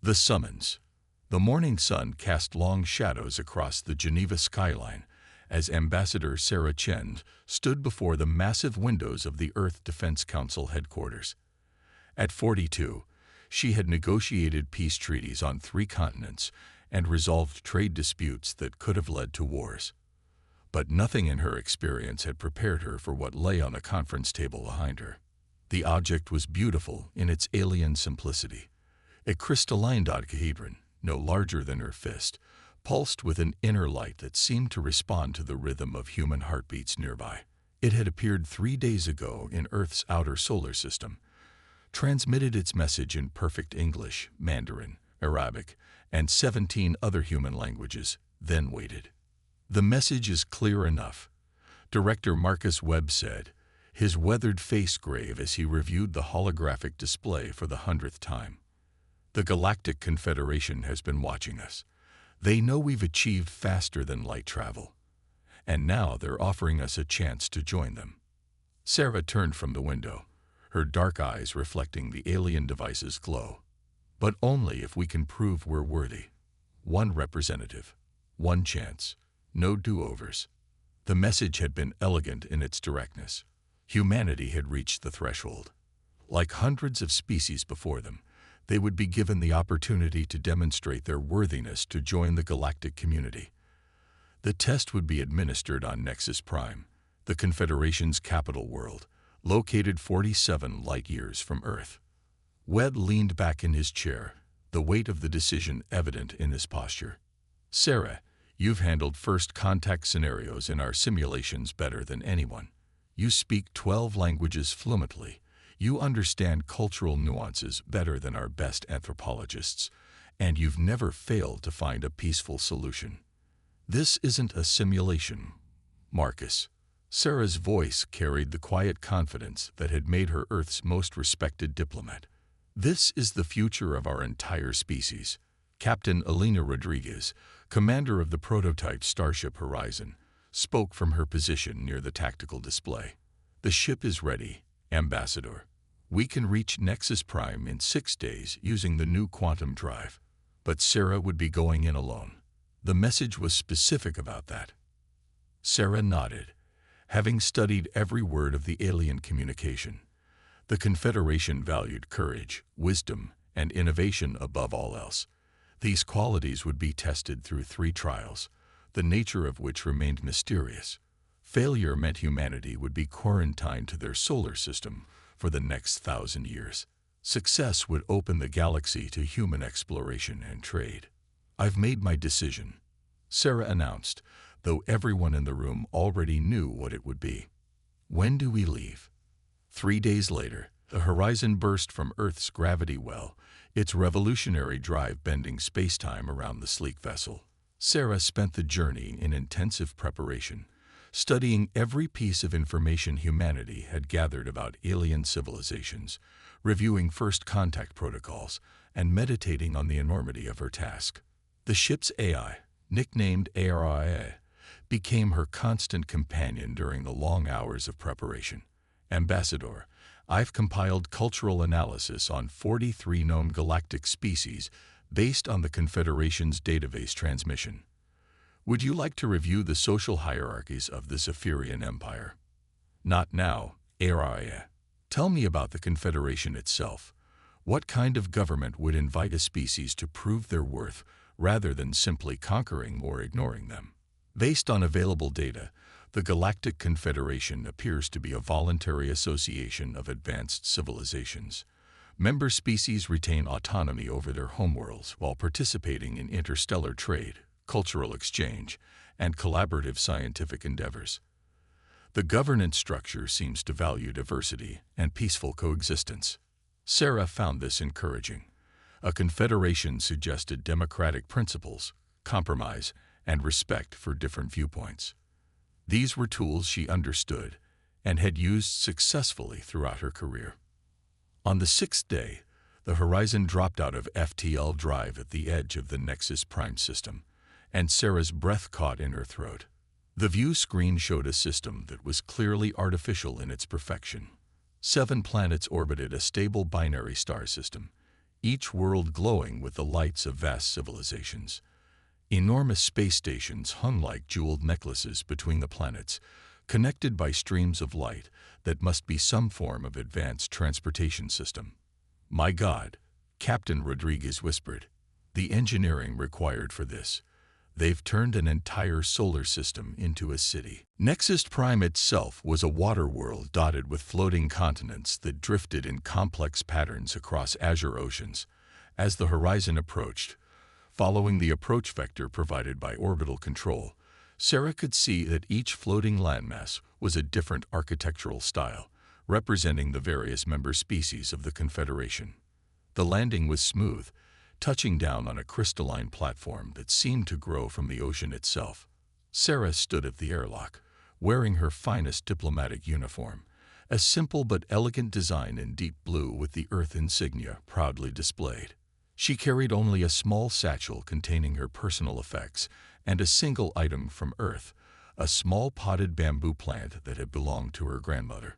The summons. The morning sun cast long shadows across the Geneva skyline as Ambassador Sarah Chen stood before the massive windows of the Earth Defense Council headquarters. At 42, she had negotiated peace treaties on 3 continents and resolved trade disputes that could have led to wars. But nothing in her experience had prepared her for what lay on the conference table behind her. The object was beautiful in its alien simplicity. A crystalline dodecahedron, no larger than her fist, pulsed with an inner light that seemed to respond to the rhythm of human heartbeats nearby. It had appeared 3 days ago in Earth's outer solar system, transmitted its message in perfect English, Mandarin, Arabic, and 17 other human languages, then waited. "The message is clear enough," Director Marcus Webb said, his weathered face grave as he reviewed the holographic display for the 100th time. "The Galactic Confederation has been watching us. They know we've achieved faster than light travel. And now they're offering us a chance to join them." Sarah turned from the window, her dark eyes reflecting the alien device's glow. "But only if we can prove we're worthy. 1 representative, 1 chance, no do-overs." The message had been elegant in its directness. Humanity had reached the threshold. Like hundreds of species before them, they would be given the opportunity to demonstrate their worthiness to join the galactic community. The test would be administered on Nexus Prime, the Confederation's capital world, located 47 light-years from Earth. Webb leaned back in his chair, the weight of the decision evident in his posture. "Sarah, you've handled first-contact scenarios in our simulations better than anyone. You speak 12 languages fluently. You understand cultural nuances better than our best anthropologists, and you've never failed to find a peaceful solution. This isn't a simulation, Marcus." Sarah's voice carried the quiet confidence that had made her Earth's most respected diplomat. "This is the future of our entire species." Captain Elena Rodriguez, commander of the prototype Starship Horizon, spoke from her position near the tactical display. "The ship is ready, Ambassador. We can reach Nexus Prime in 6 days using the new quantum drive." But Sarah would be going in alone. The message was specific about that. Sarah nodded, having studied every word of the alien communication. The Confederation valued courage, wisdom, and innovation above all else. These qualities would be tested through 3 trials, the nature of which remained mysterious. Failure meant humanity would be quarantined to their solar system for the next 1,000 years. Success would open the galaxy to human exploration and trade. "I've made my decision," Sarah announced, though everyone in the room already knew what it would be. "When do we leave?" 3 days later, the Horizon burst from Earth's gravity well, its revolutionary drive bending space-time around the sleek vessel. Sarah spent the journey in intensive preparation, studying every piece of information humanity had gathered about alien civilizations, reviewing first-contact protocols, and meditating on the enormity of her task. The ship's AI, nicknamed ARIA, became her constant companion during the long hours of preparation. "Ambassador, I've compiled cultural analysis on 43 known galactic species based on the Confederation's database transmission. Would you like to review the social hierarchies of the Zephyrian Empire?" "Not now, Aria. Tell me about the Confederation itself. What kind of government would invite a species to prove their worth rather than simply conquering or ignoring them?" Based on available data, the Galactic Confederation appears to be a voluntary association of advanced civilizations. Member species retain autonomy over their homeworlds while participating in interstellar trade, cultural exchange, and collaborative scientific endeavors. The governance structure seems to value diversity and peaceful coexistence. Sarah found this encouraging. A confederation suggested democratic principles, compromise, and respect for different viewpoints. These were tools she understood and had used successfully throughout her career. On the 6th day, the Horizon dropped out of FTL drive at the edge of the Nexus Prime system, and Sarah's breath caught in her throat. The view screen showed a system that was clearly artificial in its perfection. 7 planets orbited a stable binary star system, each world glowing with the lights of vast civilizations. Enormous space stations hung like jeweled necklaces between the planets, connected by streams of light that must be some form of advanced transportation system. "My God," Captain Rodriguez whispered, "the engineering required for this. They've turned an entire solar system into a city." Nexus Prime itself was a water world dotted with floating continents that drifted in complex patterns across azure oceans. As the horizon approached, following the approach vector provided by orbital control, Sarah could see that each floating landmass was a different architectural style, representing the various member species of the Confederation. The landing was smooth, touching down on a crystalline platform that seemed to grow from the ocean itself. Sarah stood at the airlock, wearing her finest diplomatic uniform, a simple but elegant design in deep blue with the Earth insignia proudly displayed. She carried only a small satchel containing her personal effects and a single item from Earth, a small potted bamboo plant that had belonged to her grandmother.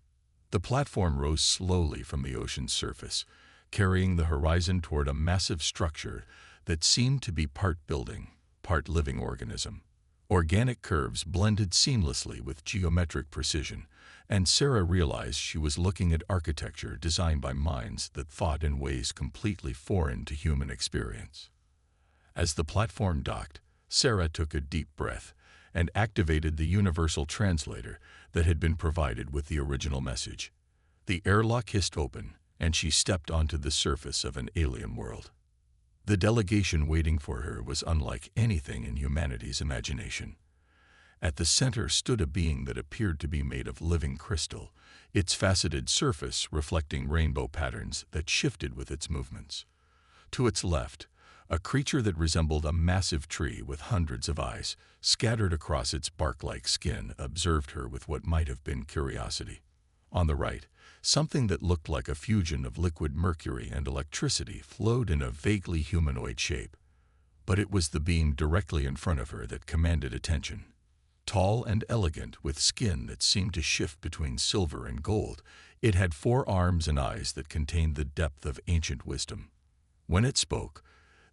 The platform rose slowly from the ocean's surface, carrying the horizon toward a massive structure that seemed to be part building, part living organism. Organic curves blended seamlessly with geometric precision, and Sarah realized she was looking at architecture designed by minds that thought in ways completely foreign to human experience. As the platform docked, Sarah took a deep breath and activated the universal translator that had been provided with the original message. The airlock hissed open, and she stepped onto the surface of an alien world. The delegation waiting for her was unlike anything in humanity's imagination. At the center stood a being that appeared to be made of living crystal, its faceted surface reflecting rainbow patterns that shifted with its movements. To its left, a creature that resembled a massive tree with hundreds of eyes, scattered across its bark-like skin, observed her with what might have been curiosity. On the right, something that looked like a fusion of liquid mercury and electricity flowed in a vaguely humanoid shape. But it was the being directly in front of her that commanded attention. Tall and elegant, with skin that seemed to shift between silver and gold, it had 4 arms and eyes that contained the depth of ancient wisdom. When it spoke,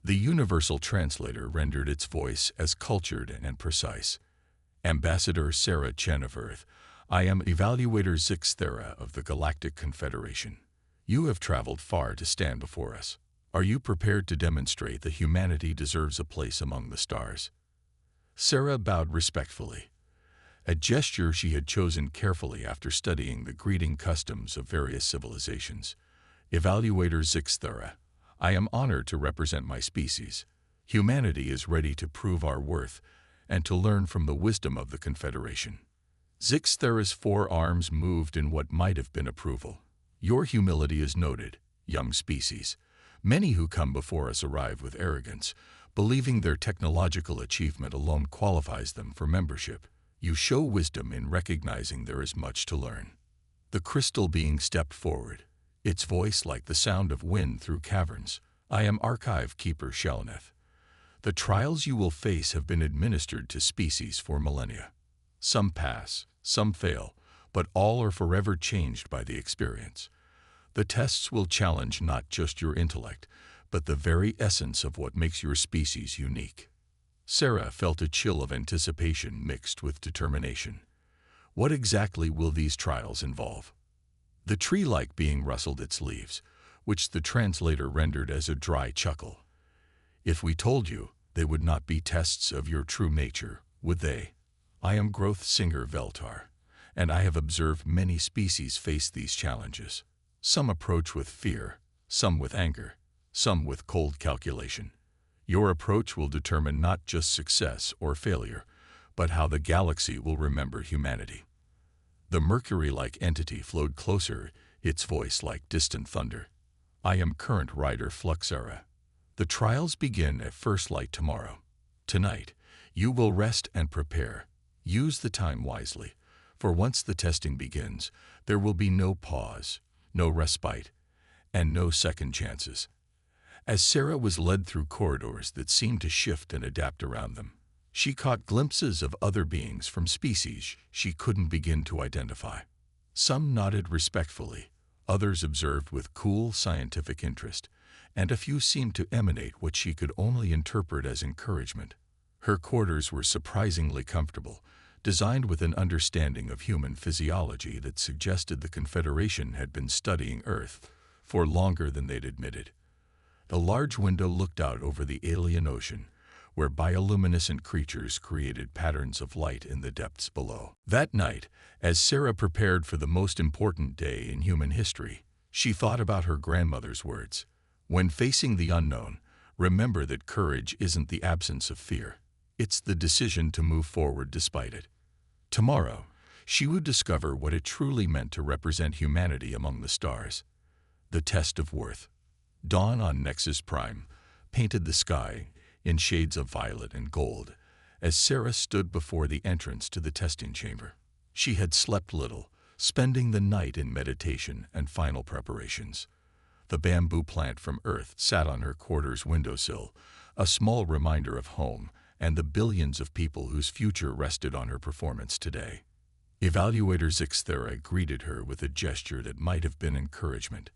the universal translator rendered its voice as cultured and precise. "Ambassador Sarah Chen of Earth, I am Evaluator Zixthera of the Galactic Confederation. You have traveled far to stand before us. Are you prepared to demonstrate that humanity deserves a place among the stars?" Sarah bowed respectfully, a gesture she had chosen carefully after studying the greeting customs of various civilizations. "Evaluator Zixthera, I am honored to represent my species. Humanity is ready to prove our worth and to learn from the wisdom of the Confederation." Zixthera's 4 arms moved in what might have been approval. "Your humility is noted, young species. Many who come before us arrive with arrogance, believing their technological achievement alone qualifies them for membership. You show wisdom in recognizing there is much to learn." The crystal being stepped forward, its voice like the sound of wind through caverns. "I am Archive Keeper Shelneth. The trials you will face have been administered to species for millennia. Some pass, some fail, but all are forever changed by the experience. The tests will challenge not just your intellect, but the very essence of what makes your species unique." Sarah felt a chill of anticipation mixed with determination. What exactly will these trials involve? The tree-like being rustled its leaves, which the translator rendered as a dry chuckle. "If we told you, they would not be tests of your true nature, would they? I am Growth Singer Veltar, and I have observed many species face these challenges. Some approach with fear, some with anger, some with cold calculation. Your approach will determine not just success or failure, but how the galaxy will remember humanity." The Mercury-like entity flowed closer, its voice like distant thunder. "I am Current Rider Fluxera. The trials begin at first light tomorrow. Tonight, you will rest and prepare. Use the time wisely, for once the testing begins, there will be no pause, no respite, and no second chances." As Sarah was led through corridors that seemed to shift and adapt around them, she caught glimpses of other beings from species she couldn't begin to identify. Some nodded respectfully, others observed with cool scientific interest, and a few seemed to emanate what she could only interpret as encouragement. Her quarters were surprisingly comfortable, designed with an understanding of human physiology that suggested the Confederation had been studying Earth for longer than they'd admitted. The large window looked out over the alien ocean, where bioluminescent creatures created patterns of light in the depths below. That night, as Sarah prepared for the most important day in human history, she thought about her grandmother's words. When facing the unknown, remember that courage isn't the absence of fear. It's the decision to move forward despite it. Tomorrow, she would discover what it truly meant to represent humanity among the stars. The test of worth. Dawn on Nexus Prime painted the sky in shades of violet and gold as Sarah stood before the entrance to the testing chamber. She had slept little, spending the night in meditation and final preparations. The bamboo plant from Earth sat on her quarter's windowsill, a small reminder of home and the billions of people whose future rested on her performance today. Evaluator Zixthera greeted her with a gesture that might have been encouragement.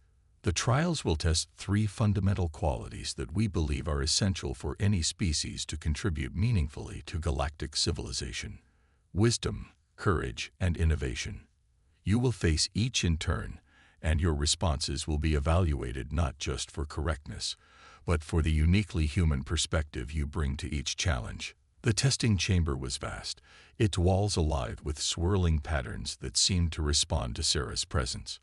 The trials will test 3 fundamental qualities that we believe are essential for any species to contribute meaningfully to galactic civilization: wisdom, courage, and innovation. You will face each in turn, and your responses will be evaluated not just for correctness, but for the uniquely human perspective you bring to each challenge. The testing chamber was vast, its walls alive with swirling patterns that seemed to respond to Sarah's presence.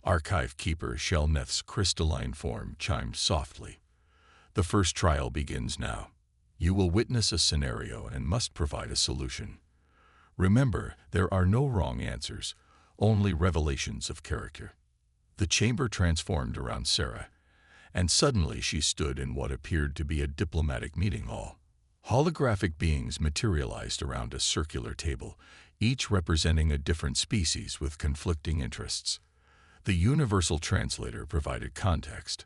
Archive Keeper Shelneth's crystalline form chimed softly. The first trial begins now. You will witness a scenario and must provide a solution. Remember, there are no wrong answers, only revelations of character. The chamber transformed around Sarah, and suddenly she stood in what appeared to be a diplomatic meeting hall. Holographic beings materialized around a circular table, each representing a different species with conflicting interests. The universal translator provided context: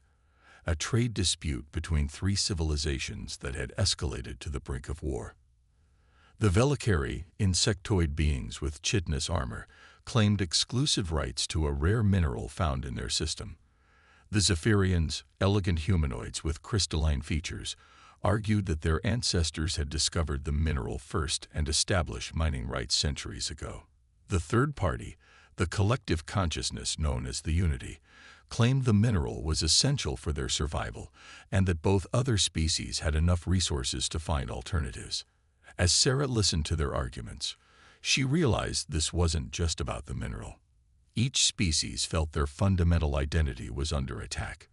a trade dispute between 3 civilizations that had escalated to the brink of war. The Velikari, insectoid beings with chitinous armor, claimed exclusive rights to a rare mineral found in their system. The Zephyrians, elegant humanoids with crystalline features, argued that their ancestors had discovered the mineral first and established mining rights centuries ago. The third party, the collective consciousness known as the Unity, claimed the mineral was essential for their survival and that both other species had enough resources to find alternatives. As Sarah listened to their arguments, she realized this wasn't just about the mineral. Each species felt their fundamental identity was under attack.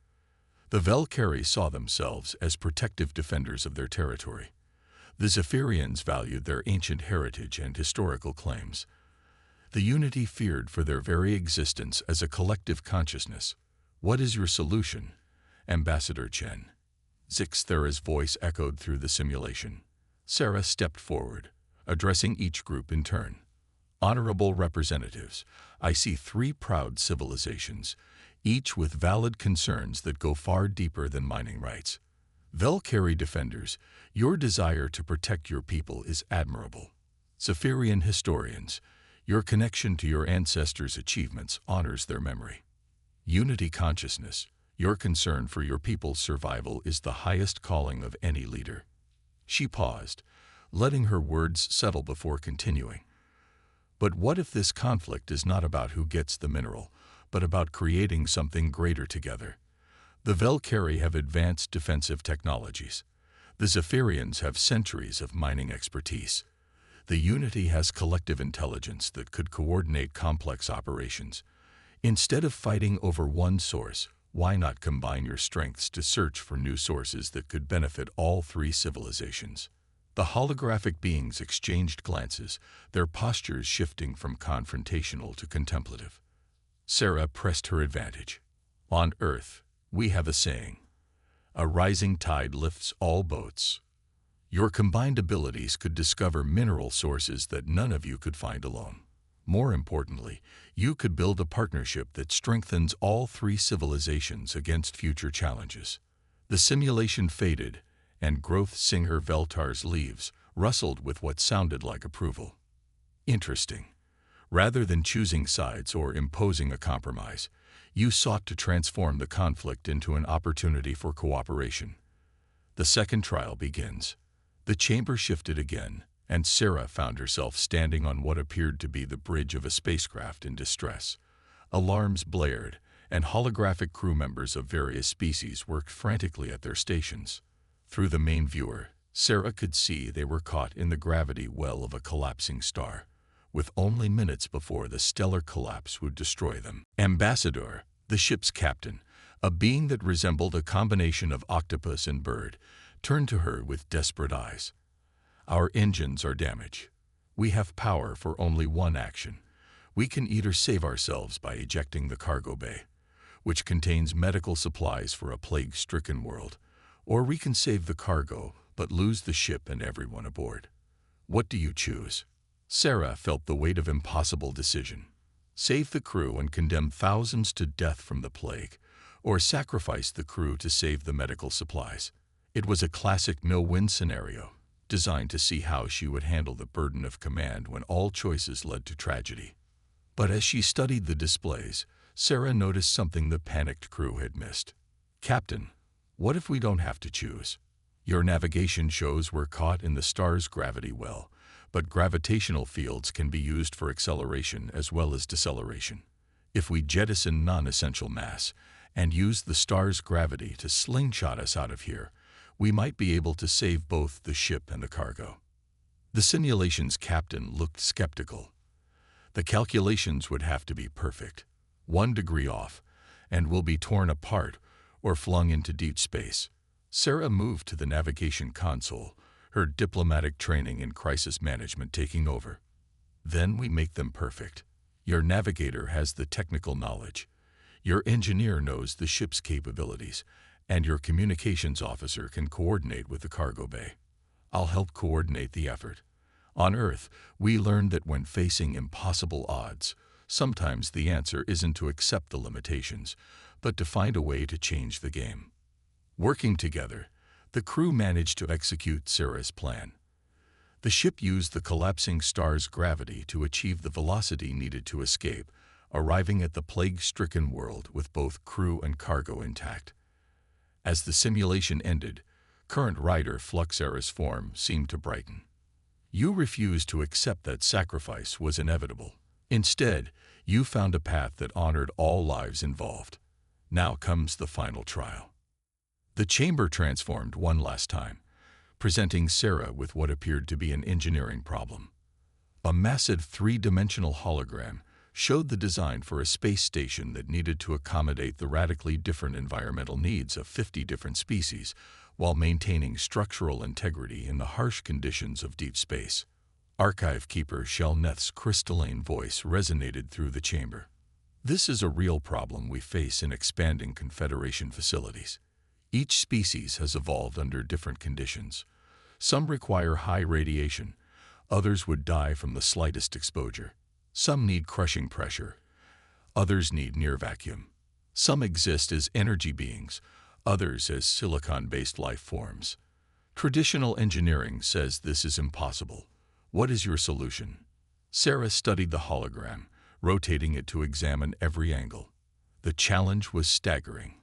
The Velikari saw themselves as protective defenders of their territory. The Zephyrians valued their ancient heritage and historical claims. The Unity feared for their very existence as a collective consciousness. What is your solution, Ambassador Chen? Zixthera's voice echoed through the simulation. Sarah stepped forward, addressing each group in turn. Honorable representatives, I see 3 proud civilizations, each with valid concerns that go far deeper than mining rights. Velikari defenders, your desire to protect your people is admirable. Zephyrian historians, your connection to your ancestors' achievements honors their memory. Unity consciousness, your concern for your people's survival is the highest calling of any leader. She paused, letting her words settle before continuing. But what if this conflict is not about who gets the mineral, but about creating something greater together? The Velikari have advanced defensive technologies. The Zephyrians have centuries of mining expertise. The Unity has collective intelligence that could coordinate complex operations. Instead of fighting over one source, why not combine your strengths to search for new sources that could benefit all 3 civilizations? The holographic beings exchanged glances, their postures shifting from confrontational to contemplative. Sarah pressed her advantage. On Earth, we have a saying: a rising tide lifts all boats. Your combined abilities could discover mineral sources that none of you could find alone. More importantly, you could build a partnership that strengthens all 3 civilizations against future challenges. The simulation faded, and Growth Singer Veltar's leaves rustled with what sounded like approval. Interesting. Rather than choosing sides or imposing a compromise, You sought to transform the conflict into an opportunity for cooperation. The second trial begins. The chamber shifted again, and Sarah found herself standing on what appeared to be the bridge of a spacecraft in distress. Alarms blared, and holographic crew members of various species worked frantically at their stations. Through the main viewer, Sarah could see they were caught in the gravity well of a collapsing star, with only minutes before the stellar collapse would destroy them. Ambassador, the ship's captain, a being that resembled a combination of octopus and bird, turned to her with desperate eyes. Our engines are damaged. We have power for only one action. We can either save ourselves by ejecting the cargo bay, which contains medical supplies for a plague-stricken world, or we can save the cargo but lose the ship and everyone aboard. What do you choose? Sarah felt the weight of impossible decision. Save the crew and condemn thousands to death from the plague, or sacrifice the crew to save the medical supplies. It was a classic no-win scenario, designed to see how she would handle the burden of command when all choices led to tragedy. But as she studied the displays, Sarah noticed something the panicked crew had missed. Captain, what if we don't have to choose? Your navigation shows we're caught in the star's gravity well, but gravitational fields can be used for acceleration as well as deceleration. If we jettison non-essential mass and use the star's gravity to slingshot us out of here, we might be able to save both the ship and the cargo. The simulation's captain looked skeptical. The calculations would have to be perfect. 1 degree off, and we'll be torn apart or flung into deep space. Sarah moved to the navigation console, her diplomatic training in crisis management taking over. Then we make them perfect. Your navigator has the technical knowledge. Your engineer knows the ship's capabilities, and your communications officer can coordinate with the cargo bay. I'll help coordinate the effort. On Earth, we learned that when facing impossible odds, sometimes the answer isn't to accept the limitations, but to find a way to change the game. Working together, the crew managed to execute Sarah's plan. The ship used the collapsing star's gravity to achieve the velocity needed to escape, arriving at the plague-stricken world with both crew and cargo intact. As the simulation ended, current rider Fluxera's form seemed to brighten. You refused to accept that sacrifice was inevitable. Instead, you found a path that honored all lives involved. Now comes the final trial. The chamber transformed one last time, presenting Sarah with what appeared to be an engineering problem. A massive 3-dimensional hologram showed the design for a space station that needed to accommodate the radically different environmental needs of 50 different species while maintaining structural integrity in the harsh conditions of deep space. Archive Keeper Shelneth's crystalline voice resonated through the chamber. This is a real problem we face in expanding Confederation facilities. Each species has evolved under different conditions. Some require high radiation, others would die from the slightest exposure. Some need crushing pressure, others need near vacuum. Some exist as energy beings, others as silicon-based life forms. Traditional engineering says this is impossible. What is your solution? Sarah studied the hologram, rotating it to examine every angle. The challenge was staggering.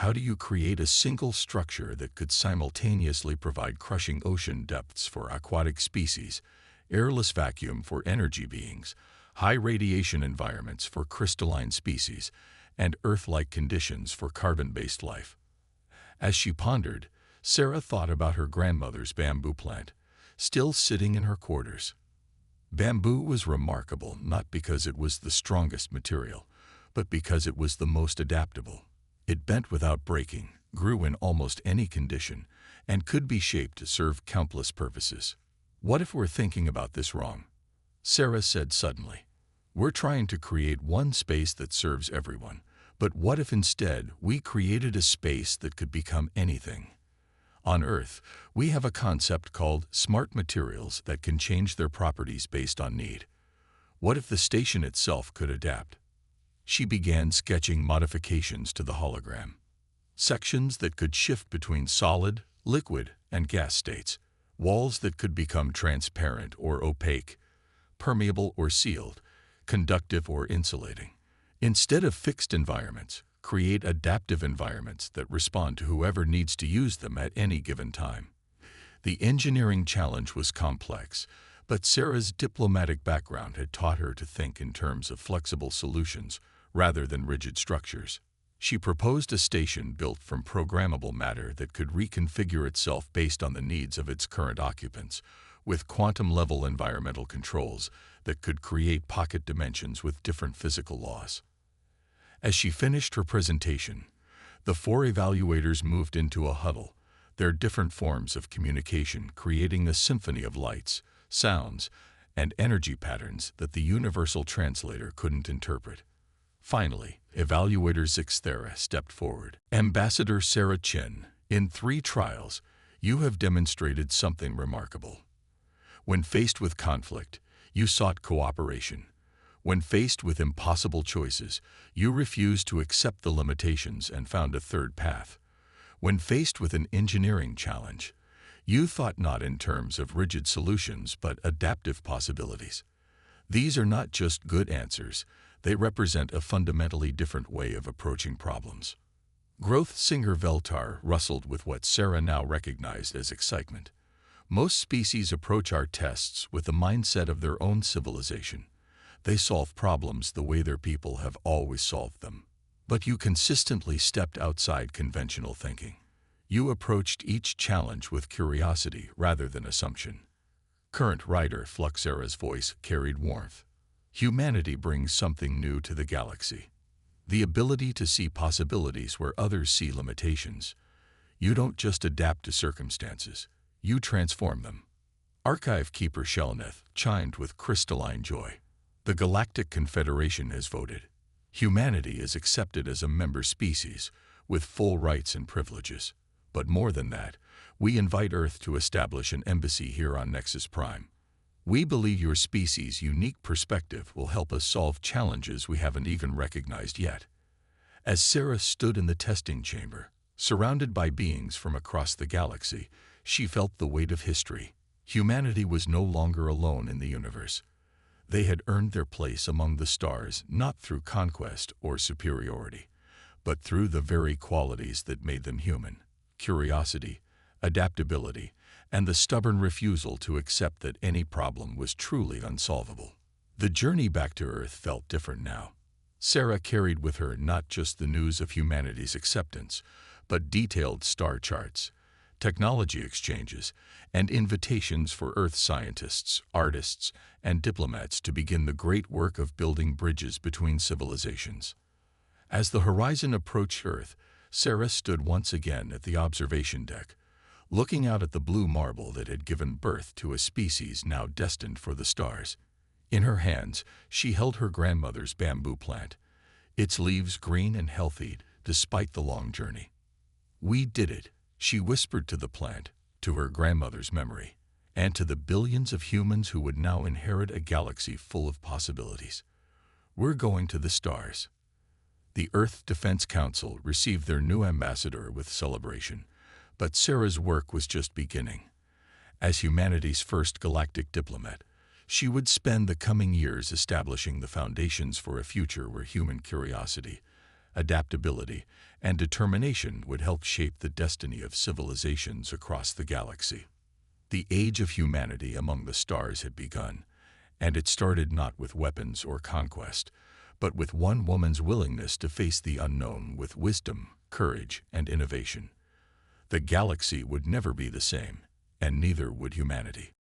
How do you create a single structure that could simultaneously provide crushing ocean depths for aquatic species, airless vacuum for energy beings, high radiation environments for crystalline species, and Earth-like conditions for carbon-based life? As she pondered, Sarah thought about her grandmother's bamboo plant, still sitting in her quarters. Bamboo was remarkable not because it was the strongest material, but because it was the most adaptable. It bent without breaking, grew in almost any condition, and could be shaped to serve countless purposes. What if we're thinking about this wrong? Sarah said suddenly. We're trying to create one space that serves everyone, but what if instead we created a space that could become anything? On Earth, we have a concept called smart materials that can change their properties based on need. What if the station itself could adapt? She began sketching modifications to the hologram. Sections that could shift between solid, liquid, and gas states. Walls that could become transparent or opaque, permeable or sealed, conductive or insulating. Instead of fixed environments, create adaptive environments that respond to whoever needs to use them at any given time. The engineering challenge was complex, but Sarah's diplomatic background had taught her to think in terms of flexible solutions rather than rigid structures. She proposed a station built from programmable matter that could reconfigure itself based on the needs of its current occupants, with quantum-level environmental controls that could create pocket dimensions with different physical laws. As she finished her presentation, the 4 evaluators moved into a huddle, their different forms of communication creating a symphony of lights, sounds, and energy patterns that the universal translator couldn't interpret. Finally, Evaluator Zixthera stepped forward. Ambassador Sarah Chen, in 3 trials, you have demonstrated something remarkable. When faced with conflict, you sought cooperation. When faced with impossible choices, you refused to accept the limitations and found a third path. When faced with an engineering challenge, you thought not in terms of rigid solutions but adaptive possibilities. These are not just good answers, they represent a fundamentally different way of approaching problems. Growth singer Veltar rustled with what Sarah now recognized as excitement. Most species approach our tests with the mindset of their own civilization. They solve problems the way their people have always solved them. But you consistently stepped outside conventional thinking. You approached each challenge with curiosity rather than assumption. Current writer Fluxera's voice carried warmth. Humanity brings something new to the galaxy. The ability to see possibilities where others see limitations. You don't just adapt to circumstances, you transform them. Archive Keeper Shelneth chimed with crystalline joy. The Galactic Confederation has voted. Humanity is accepted as a member species with full rights and privileges. But more than that, we invite Earth to establish an embassy here on Nexus Prime. We believe your species' unique perspective will help us solve challenges we haven't even recognized yet. As Sarah stood in the testing chamber, surrounded by beings from across the galaxy, she felt the weight of history. Humanity was no longer alone in the universe. They had earned their place among the stars not through conquest or superiority, but through the very qualities that made them human: curiosity, adaptability, and the stubborn refusal to accept that any problem was truly unsolvable. The journey back to Earth felt different now. Sarah carried with her not just the news of humanity's acceptance, but detailed star charts, technology exchanges, and invitations for Earth scientists, artists, and diplomats to begin the great work of building bridges between civilizations. As the horizon approached Earth, Sarah stood once again at the observation deck, looking out at the blue marble that had given birth to a species now destined for the stars. In her hands, she held her grandmother's bamboo plant, its leaves green and healthy despite the long journey. "We did it," she whispered to the plant, to her grandmother's memory, and to the billions of humans who would now inherit a galaxy full of possibilities. "We're going to the stars." The Earth Defense Council received their new ambassador with celebration, but Sarah's work was just beginning. As humanity's first galactic diplomat, she would spend the coming years establishing the foundations for a future where human curiosity, adaptability, and determination would help shape the destiny of civilizations across the galaxy. The age of humanity among the stars had begun, and it started not with weapons or conquest, but with one woman's willingness to face the unknown with wisdom, courage, and innovation. The galaxy would never be the same, and neither would humanity.